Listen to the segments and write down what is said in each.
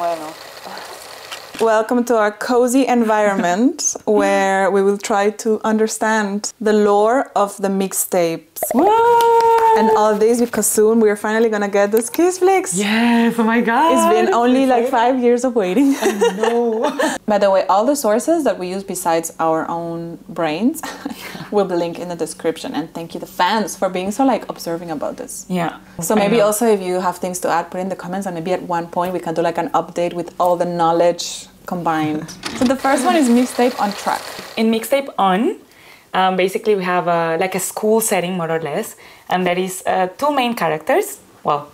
Bueno. Welcome to our cozy environment where we will try to understand the lore of the mixtapes. What? And all this because soon we're finally gonna get the SKZFLIX. Yes, oh my god. It's been only like 5 years of waiting. I know. By the way, all the sources that we use besides our own brains will be linked in the description. And thank you the fans for being so like observing about this. Yeah. So maybe also if you have things to add, put in the comments, and maybe at one point we can do like an update with all the knowledge combined. So the first one is Mixtape On Track. In Mixtape On, basically we have like a school setting more or less, and there is two main characters. Well,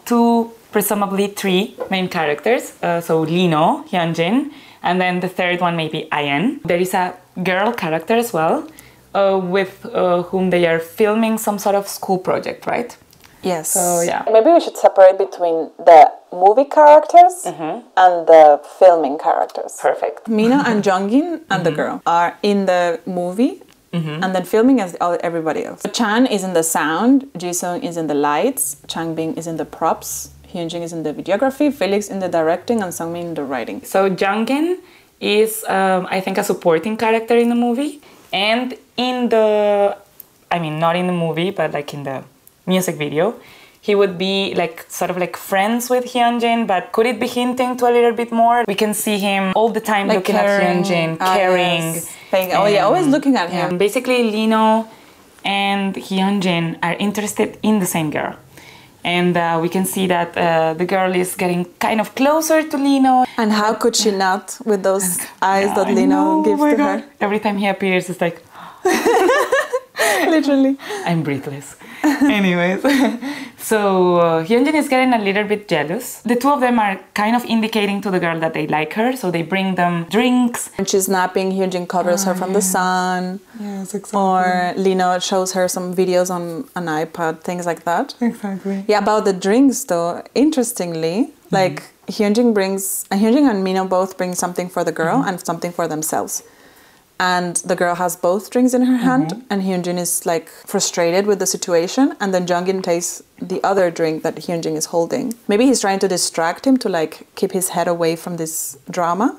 two, presumably three main characters. So Lino, Hyunjin, and then the third one maybe Ayen. There is a girl character as well, with whom they are filming some sort of school project, right? Yes. So yeah. Maybe we should separate between the movie characters and the filming characters. Perfect. Mina and Jongin and the girl are in the movie, and then filming as everybody else. So Chan is in the sound, Jisung is in the lights, Changbin is in the props, Hyunjin is in the videography, Felix in the directing, and Sungmin in the writing. So Jongin is, I think, a supporting character in the movie, and in the, I mean, not in the movie, but like in the music video, he would be like sort of like friends with Hyunjin, but could it be hinting to a little bit more? We can see him all the time like looking at Hyunjin, caring. Yes. Oh yeah, always looking at him. Basically, Lino and Hyunjin are interested in the same girl. And we can see that the girl is getting kind of closer to Lino. And how could she not with those eyes that Lino gives to her? Every time he appears, it's like... Literally. I'm breathless. Anyways, so Hyunjin is getting a little bit jealous. The two of them are kind of indicating to the girl that they like her, so they bring them drinks. When she's napping, Hyunjin covers her from the sun. Yes, exactly. Or Lino shows her some videos on an iPad, things like that. Exactly. Yeah, about the drinks though, interestingly, like Hyunjin and Mino both bring something for the girl and something for themselves. And the girl has both drinks in her hand, and Hyunjin is like frustrated with the situation, and then Jongin takes the other drink that Hyunjin is holding. Maybe he's trying to distract him to like keep his head away from this drama,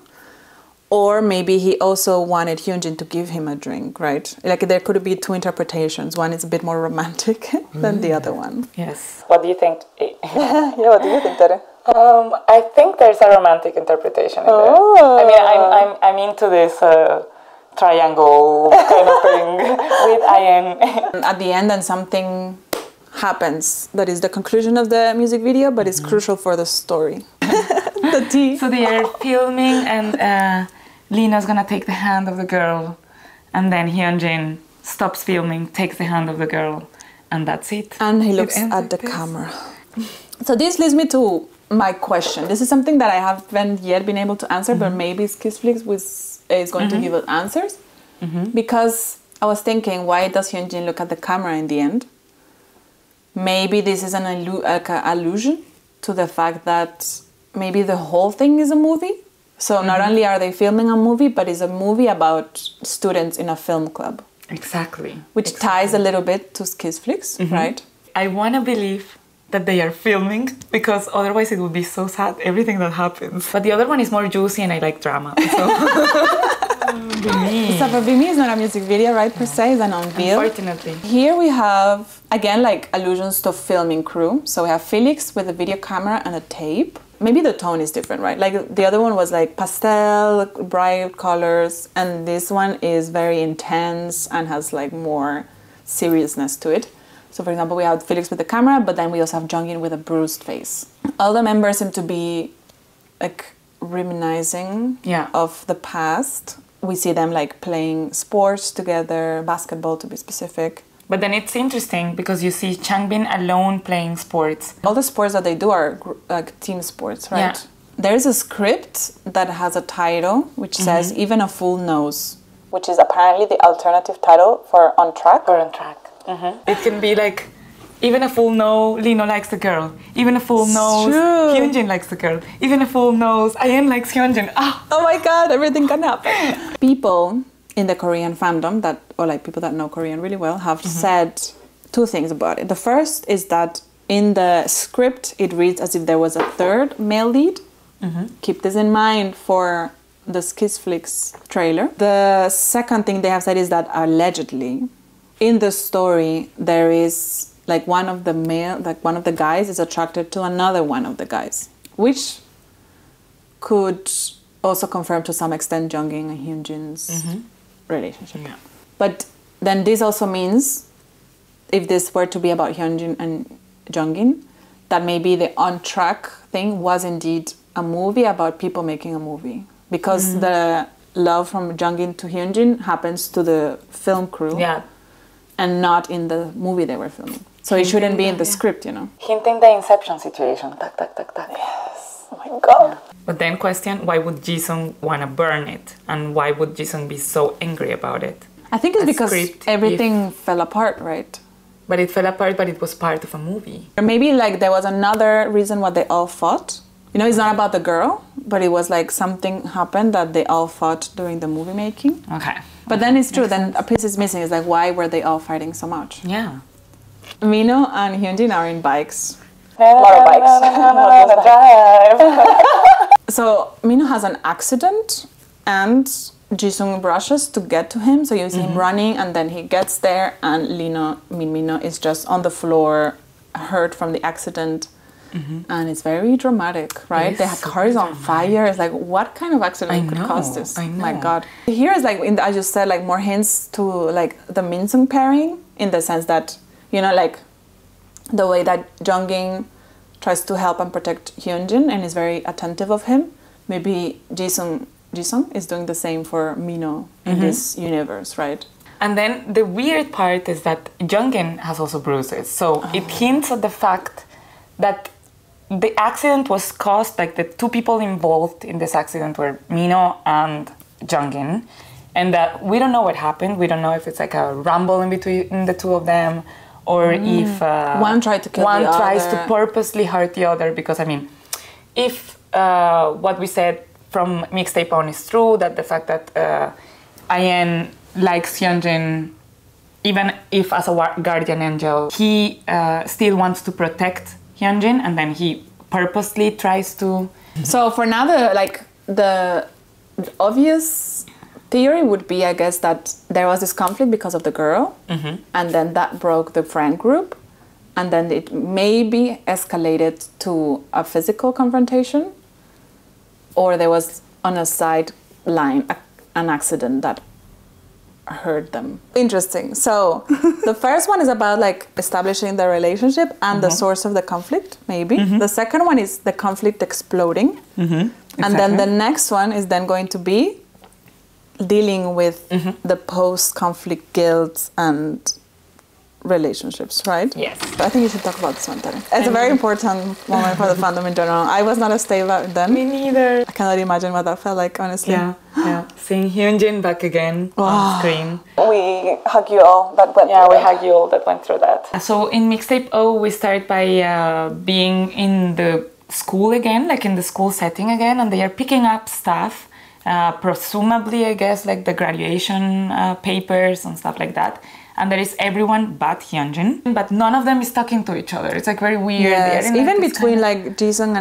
or maybe he also wanted Hyunjin to give him a drink, right? Like there could be two interpretations. One is a bit more romantic than the other one. Yes. What do you think? Yeah, what do you think, Tere? I think there's a romantic interpretation in there. I mean, I'm into this triangle kind of thing with Ayen. At the end, then something happens that is the conclusion of the music video, but it's crucial for the story. The tea. So they are filming, and Lina's gonna take the hand of the girl, and then Hyunjin stops filming, takes the hand of the girl, and that's it. And he looks at the camera. So this leads me to my question. This is something that I haven't yet been able to answer, but maybe SKZFLIX is going to give us answers. Because I was thinking, why does Hyunjin look at the camera in the end? Maybe this is an allusion to the fact that maybe the whole thing is a movie. So not only are they filming a movie, but it's a movie about students in a film club. Exactly. Which ties a little bit to SKZFLIX, right? I want to believe that they are filming, because otherwise it would be so sad, everything that happens. But the other one is more juicy and I like drama. So So B Me is not a music video, right, per se, it's an Unveil. Unfortunately. Here we have, again, like allusions to filming crew. So we have Felix with a video camera and a tape. Maybe the tone is different, right? Like the other one was like pastel, bright colors, and this one is very intense and has like more seriousness to it. So for example, we have Felix with the camera, but then we also have Jongin with a bruised face. All the members seem to be like reminiscing of the past. We see them like playing sports together, basketball to be specific. But then it's interesting because you see Changbin alone playing sports. All the sports that they do are like team sports, right? Yeah. There's a script that has a title which says Even a Fool Knows, which is apparently the alternative title for On Track. Or On Track. It can be like, even a fool knows Lino likes the girl. Even a fool knows Hyunjin likes the girl. Even a fool knows Ayen likes Hyunjin. Oh my god, everything can happen. People in the Korean fandom that, or like people that know Korean really well, have said two things about it. The first is that in the script it reads as if there was a third male lead, Keep this in mind for the SKZFLIX trailer. The second thing they have said is that allegedly, in the story, there is like one of the guys is attracted to another one of the guys, which could also confirm to some extent Jungin and Hyunjin's relationship. Yeah. But then this also means, if this were to be about Hyunjin and Jungin, that maybe the On Track thing was indeed a movie about people making a movie. Because the love from Jungin to Hyunjin happens to the film crew. Yeah. And not in the movie they were filming. So it shouldn't be in the script, you know. Hinting the Inception situation. Tak, tak, tak, tak. Yes. Oh my God. Yeah. But then question, why would Jisung want to burn it? And why would Jisung be so angry about it? I think it's because everything fell apart, right? But it fell apart, but it was part of a movie. Or maybe like there was another reason why they all fought. You know, it's not about the girl, but it was like something happened that they all fought during the movie making. Okay. But then it's true, then a piece is missing. It's like, why were they all fighting so much? Yeah. Mino and Hyunjin are in bikes. Motorbikes. So Mino has an accident and Jisung rushes to get to him. So you see him running and then he gets there and Mino is just on the floor, hurt from the accident. And it's very dramatic, right? The car is on fire. It's like, what kind of accident could cause this? I know. My God. Here is like, I just said, like more hints to like the Minsung pairing in the sense that, you know, like the way that Jungin tries to help and protect Hyunjin and is very attentive of him. Maybe Jisung is doing the same for Mino in this universe, right? And then the weird part is that Jungin has also bruises. So it hints at the fact that the accident was caused, like the two people involved in this accident were Mino and Jungin. And that we don't know what happened. We don't know if it's like a rumble in between the two of them or if one tried to kill one the other. tries to purposely hurt the other. Because, I mean, if what we said from Mixtape On is true, that the fact that IN likes Hyunjin, even if as a guardian angel, he still wants to protect Hyunjin, and then he purposely tries to. So for now, the obvious theory would be, I guess, that there was this conflict because of the girl, and then that broke the friend group, and then it maybe escalated to a physical confrontation, or there was on a sideline an accident that hurt them. Interesting. So the first one is about like establishing the relationship and the source of the conflict, maybe. The second one is the conflict exploding. And then the next one is then going to be dealing with the post-conflict guilt and relationships, right? Yes. But I think you should talk about this one, Tere. It's a very important moment for the fandom in general. I was not a stay then. Me neither. I cannot imagine what that felt like, honestly. Yeah. Seeing Hyunjin back again on screen. We hug you all that went through that. Yeah, we hug you all that went through that. So in Mixtape Oh, we start by being in the school again, like in the school setting again, and they are picking up stuff, presumably, I guess, like the graduation papers and stuff like that. And there is everyone but Hyunjin, but none of them is talking to each other. It's like very weird. Yes, even between like Jisung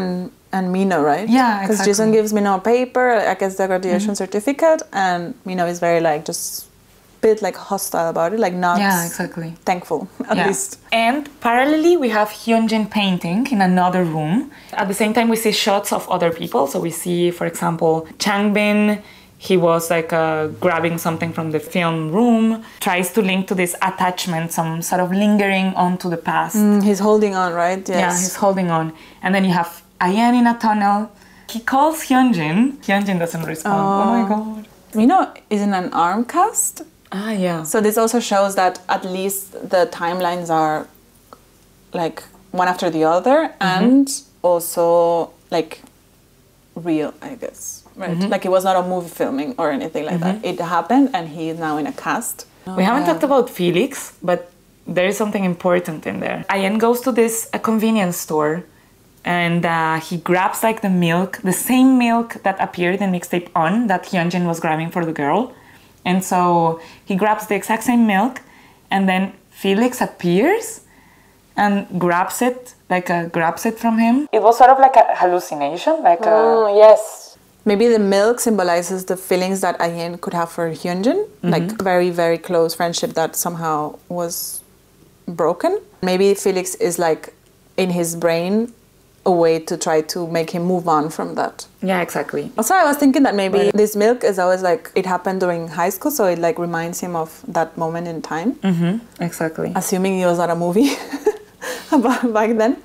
and Mino, right? Yeah, because Jisung gives Mino a paper, I guess the graduation certificate, and Mino is very like just a bit like hostile about it, like not thankful at least. And parallelly, we have Hyunjin painting in another room. At the same time, we see shots of other people. So we see, for example, Changbin. He was like grabbing something from the film room, tries to link to this attachment, some sort of lingering onto the past. He's holding on, right? Yes. Yeah, he's holding on. And then you have IN in a tunnel. He calls Hyunjin. Hyunjin doesn't respond. Oh my God. Mino is in an arm cast. Ah, yeah. So this also shows that at least the timelines are like one after the other and also like real, I guess. Right. Like it was not a movie filming or anything like that. It happened and he is now in a cast. We haven't talked about Felix, but there is something important in there. IN goes to this convenience store and he grabs like the milk, the same milk that appeared in Mixtape On that Hyunjin was grabbing for the girl. And so he grabs the exact same milk and then Felix appears and grabs it, grabs it from him. It was sort of like a hallucination, yes. Maybe the milk symbolizes the feelings that Ayen could have for Hyunjin, like very, very close friendship that somehow was broken. Maybe Felix is like in his brain a way to try to make him move on from that. Yeah, exactly. Also, I was thinking that maybe this milk is always like, it happened during high school, so it like reminds him of that moment in time. Exactly. Assuming it was not a movie back then.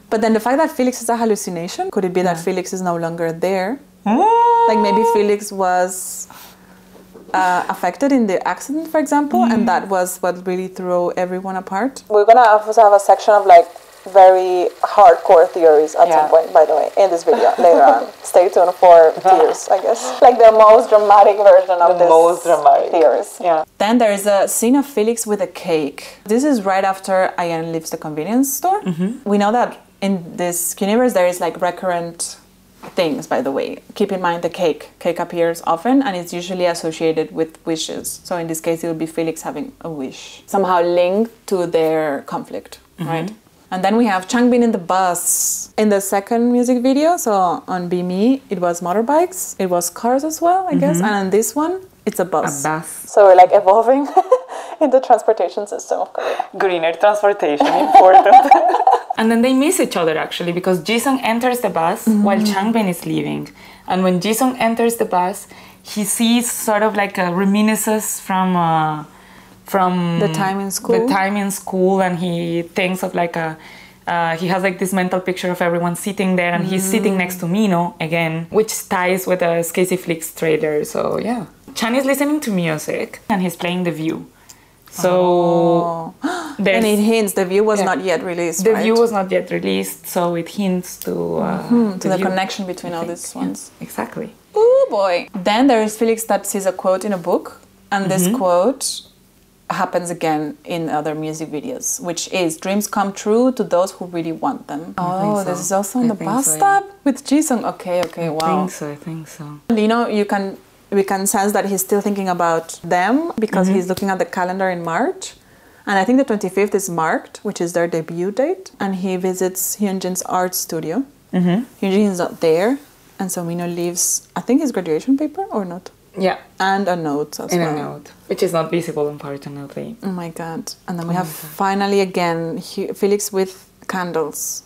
But then the fact that Felix is a hallucination, could it be that Felix is no longer there? Like maybe Felix was affected in the accident, for example, and that was what really threw everyone apart. We're gonna also have a section of like very hardcore theories at some point, by the way, in this video later on. Stay tuned for theories, I guess. Like the most dramatic version of theories. Yeah. Then there is a scene of Felix with a cake. This is right after Ayan leaves the convenience store. We know that in this universe there is like recurrent things, by the way. Keep in mind the cake. Cake appears often and it's usually associated with wishes. So in this case it would be Felix having a wish. Somehow linked to their conflict, right? And then we have Changbin in the bus. In the second music video, so on Be Me, it was motorbikes. It was cars as well, I guess. And on this one, it's a bus. A bus. So we're like evolving in the transportation system of Korea. Greener transportation, important. And then they miss each other actually, because Jisung enters the bus while Changbin is leaving. And when Jisung enters the bus, he sees sort of like a reminiscence from the time in school, and he thinks of like he has like this mental picture of everyone sitting there, and he's sitting next to Mino again, which ties with a SKZFLIX trailer. So yeah, Chan is listening to music and he's playing The View. So and it hints The View was not yet released. The View was not yet released, so it hints to the connection between all these ones. Exactly. Oh boy. Then there is Felix that sees a quote in a book, and this quote happens again in other music videos, which is dreams come true to those who really want them. Oh, this is also in the bus stop with Jisung. Okay, wow. I think so. You know, we can sense that he's still thinking about them because he's looking at the calendar in March. And I think the 25th is marked, which is their debut date. And he visits Hyunjin's art studio. Hyunjin is not there. And so Mino leaves, I think, his graduation paper or not? Yeah. And a note as well. And a note, which is not visible, unfortunately. Oh my God. And then we have finally again Felix with candles.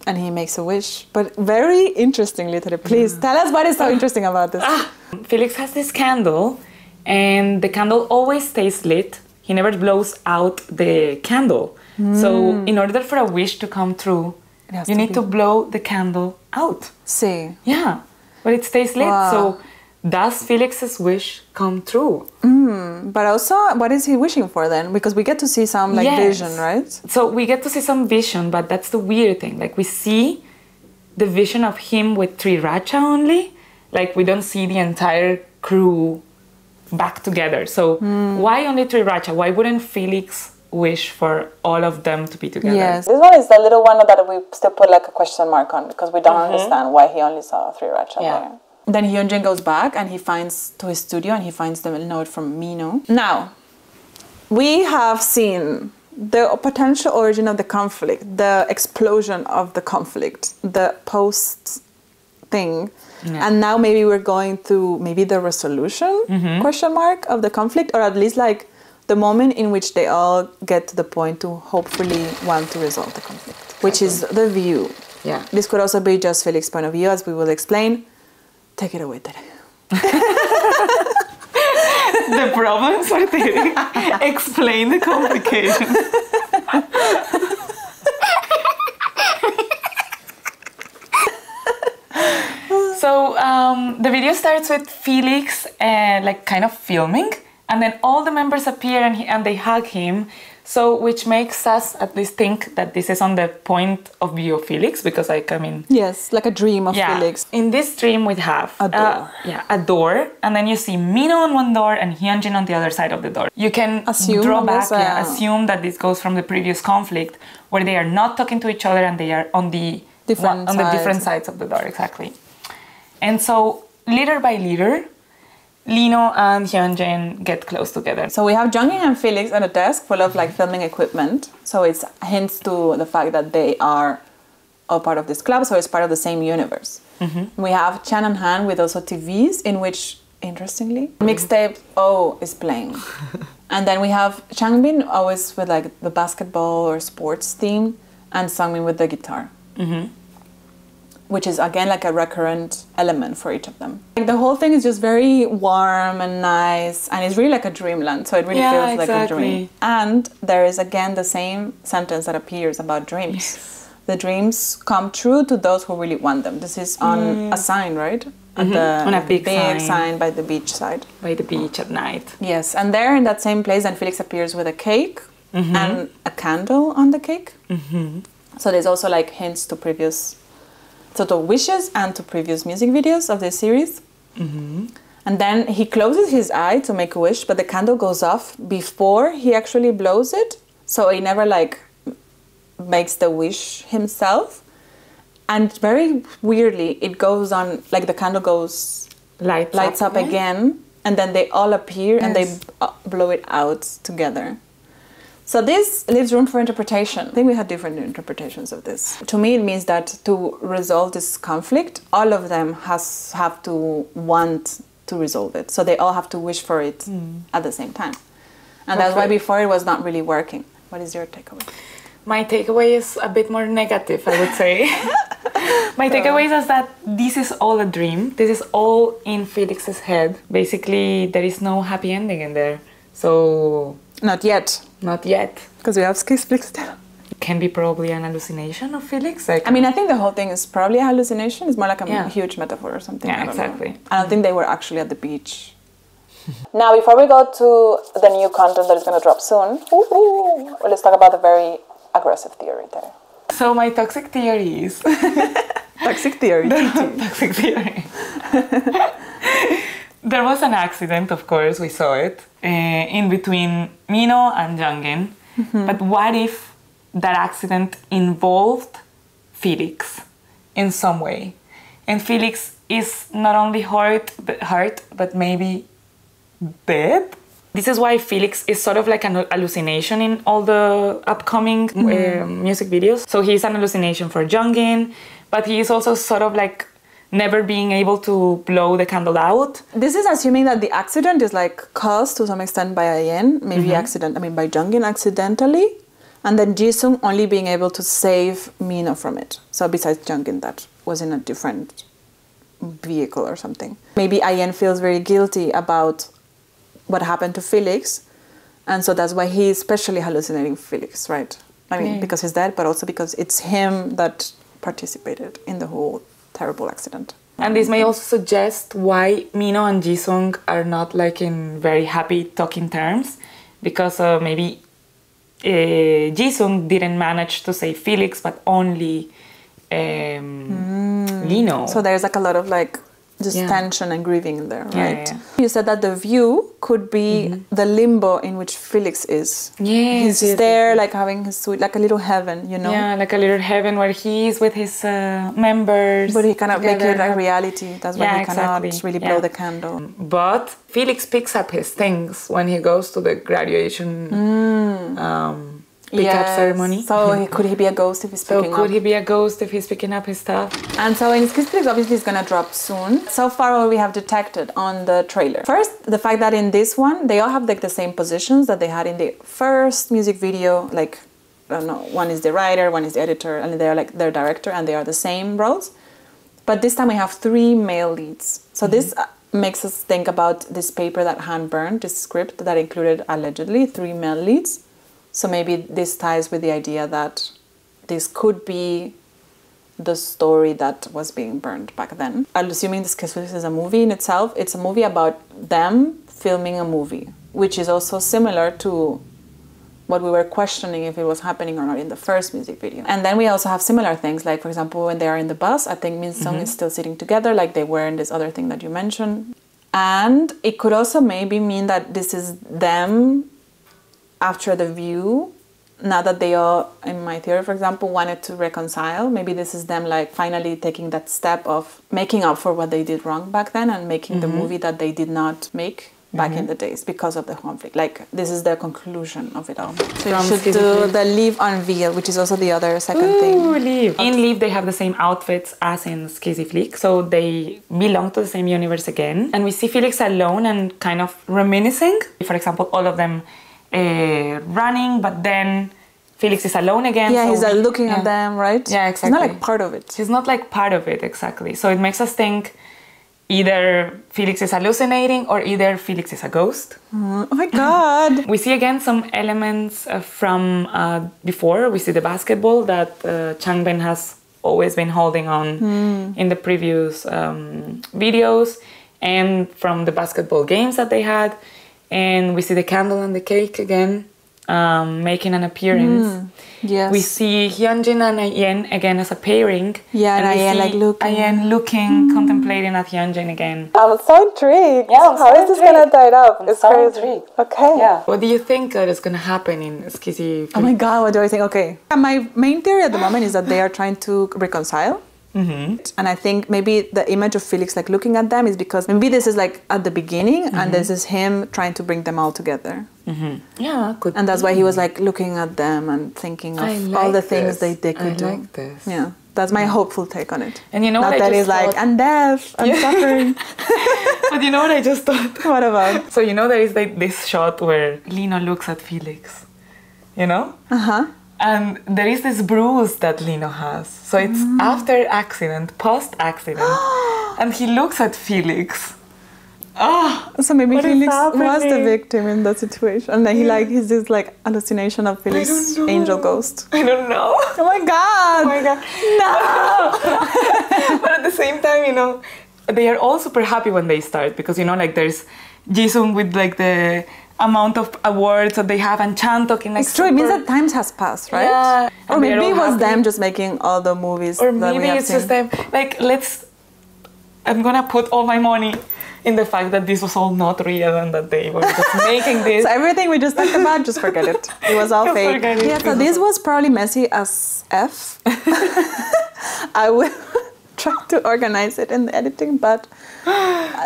And he makes a wish. But very interestingly, Tere, please tell us what is so interesting about this. Felix has this candle, and the candle always stays lit. He never blows out the candle. So in order for a wish to come true, you need to blow the candle out. See. Yeah. But it stays lit. Wow. So does Felix's wish come true? But also, what is he wishing for then? Because we get to see some vision, right? So we get to see some vision, but that's the weird thing. Like we see the vision of him with Teresa only. Like we don't see the entire crew back together. So why only Teresa? Why wouldn't Felix wish for all of them to be together? Yes. This one is the little one that we still put like a question mark on because we don't understand why he only saw Teresa there. Then Hyunjin goes back and he finds to his studio and he finds the note from Mino. Now, we have seen the potential origin of the conflict, the explosion of the conflict, the post thing. Yeah. And now maybe we're going through maybe the resolution, question mark, of the conflict, or at least like the moment in which they all get to the point to hopefully want to resolve the conflict, which is the view. Yeah. This could also be just Felix's point of view, as we will explain. Take it away, Tere. The problems are Tere. Explain the complications. So the video starts with Felix like kind of filming, and then all the members appear and they hug him. So, which makes us at least think that this is on the point of view of Felix, because like, I mean... Yes, like a dream of Felix. In this dream we have... a door. A door, and then you see Mino on one door and Hyunjin on the other side of the door. You can assume that this goes from the previous conflict, where they are not talking to each other and they are on the different sides of the door, exactly. And so, little by little, Lino and Hyunjin get close together. So we have Jungin and Felix at a desk full of like filming equipment. So it's hints to the fact that they are all part of this club, so it's part of the same universe. We have Chan and Han with also TVs in which, interestingly, Mixtape Oh is playing. And then we have Changbin always with like the basketball or sports theme, and Sungmin with the guitar. Which is again like a recurrent element for each of them. Like the whole thing is just very warm and nice, and it's really like a dreamland, so it really feels like a dream. And there is again the same sentence that appears about dreams. The dreams come true to those who really want them. This is on a sign, right? On a big sign by the beach side. By the beach at night. Yes, and there in that same place, then Felix appears with a cake and a candle on the cake. So there's also like hints to previous sort of wishes and to previous music videos of this series. And then he closes his eye to make a wish, but the candle goes off before he actually blows it. So he never like makes the wish himself. And very weirdly, it goes on, like the candle goes, lights up again, and then they all appear and they blow it out together. So this leaves room for interpretation. I think we had different interpretations of this. To me, it means that to resolve this conflict, all of them have to want to resolve it. So they all have to wish for it at the same time. And that's why before it was not really working. What is your takeaway? My takeaway is a bit more negative, I would say. My takeaway is that this is all a dream. This is all in Felix's head. Basically, there is no happy ending in there. So... Not yet. Not yet. Because we have SKZFLIX still. It can be probably an hallucination of Felix. Like, I mean, I think the whole thing is probably a hallucination. It's more like a huge metaphor or something. Yeah, exactly. I don't think they were actually at the beach. Now, before we go to the new content that is going to drop soon, let's talk about the very aggressive theory there. So my toxic theory is... Toxic theory. Toxic theory. There was an accident, of course, we saw it, in between Mino and Jungin. But what if that accident involved Felix in some way? And Felix is not only hurt, but maybe dead? This is why Felix is sort of like an hallucination in all the upcoming music videos. So he's an hallucination for Jungin, but he is also sort of like never being able to blow the candle out. This is assuming that the accident is like caused to some extent by IN, maybe by Jungin accidentally, and then Jisung only being able to save Mino from it. So besides Jungin, that was in a different vehicle or something. Maybe IN feels very guilty about what happened to Felix, and so that's why he's especially hallucinating Felix, right? I mean, because he's dead, but also because it's him that participated in the whole terrible accident. And this may also suggest why Mino and Jisung are not like in very happy talking terms, because maybe Jisung didn't manage to save Felix, but only Lino. So there's like a lot of like just tension and grieving in there, right? You said that the view could be the limbo in which Felix is. He's there like having his sweet, like a little heaven, you know? Yeah, like a little heaven where he is with his members. But he cannot make it a reality. That's why he cannot really blow the candle. But Felix picks up his things when he goes to the graduation pick-up ceremony. So could he be a ghost if he's picking up? So could he be a ghost if he's picking up his stuff? And so in SKZFLIX, obviously it's gonna drop soon. So far what we have detected on the trailer. First, the fact that in this one, they all have like the same positions that they had in the first music video. Like, I don't know, one is the writer, one is the editor, and they're like their director, and they are the same roles. But this time we have 3 male leads. So this makes us think about this paper that Han burned, this script that included allegedly 3 male leads. So maybe this ties with the idea that this could be the story that was being burned back then. I'm assuming this SKZFLIX is a movie in itself. It's a movie about them filming a movie, which is also similar to what we were questioning if it was happening or not in the first music video. And then we also have similar things, like for example, when they are in the bus, I think Min Sung is still sitting together like they were in this other thing that you mentioned. And it could also maybe mean that this is them after the view now that they all, in my theory, for example, wanted to reconcile, maybe this is them like finally taking that step of making up for what they did wrong back then and making the movie that they did not make back in the days because of the conflict. Like, this is the conclusion of it all. So you should do the Leave Unveil, which is also the other second thing. Leave. In Leave, they have the same outfits as in SKZFLIX, so they belong to the same universe again. And we see Felix alone and kind of reminiscing. For example, all of them running, but then Felix is alone again. Yeah, so he's looking at them, right? Yeah, exactly. He's not like part of it. He's not like part of it, exactly. So it makes us think either Felix is hallucinating or either Felix is a ghost. Oh my God. We see again some elements from before. We see the basketball that Changbin has always been holding on in the previous videos, and from the basketball games that they had. And we see the candle and the cake again making an appearance. Yes. We see Hyunjin and Ayen again as a pairing. Yeah, and Ayen like looking. Ayen looking, contemplating at Hyunjin again. I'm so intrigued. Yeah, How is this gonna tie up? It's so intrigued. Okay. Yeah. What do you think is gonna happen in SKZ? Oh my God, what do I think? Okay. My main theory at the moment is that they are trying to reconcile. And I think maybe the image of Felix like looking at them is because maybe this is like at the beginning and this is him trying to bring them all together. Yeah, could. And that's why he was like looking at them and thinking of all the things they could do. I like this. Yeah, that's my hopeful take on it. And you know Not what that I he's just like, thought? I'm deaf, I'm suffering. But you know what I just thought? What about? So you know there is like this shot where Lino looks at Felix, you know? And there is this bruise that Lino has. So it's after accident, post-accident. And he looks at Felix. Oh, So maybe what is Felix was the happening? victim in that situation. And then he's this like hallucination of Felix don't know. angel ghost. I don't know. Oh my God! Oh my God. No! But at the same time, you know, they are all super happy when they start because, you know, like there's Jisung with like the amount of awards that they have and Chan talking like It's true, it means that times has passed, right? Yeah. Or And they're maybe it all was happy. them just making all the movies Or that we maybe have it's seen. just them. Like, I'm gonna put all my money in the fact that this was all not real and that they were just making this. So everything we just talked about, just forget it. It was all Just fake. forget it. Yeah, so this was probably messy as F. I will try to organize it in the editing, but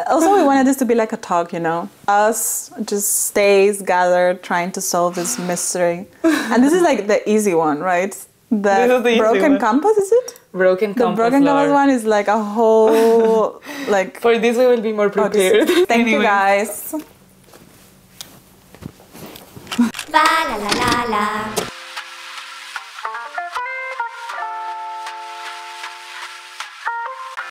also we wanted this to be like a talk, you know? Us just stays gathered trying to solve this mystery. And this is like the easy one, right? This is the easy broken one. compass, is it? Broken The compass broken compass lore. one is like a whole, like... For this we will be more prepared. Thank you Anyway. guys. Valalalala.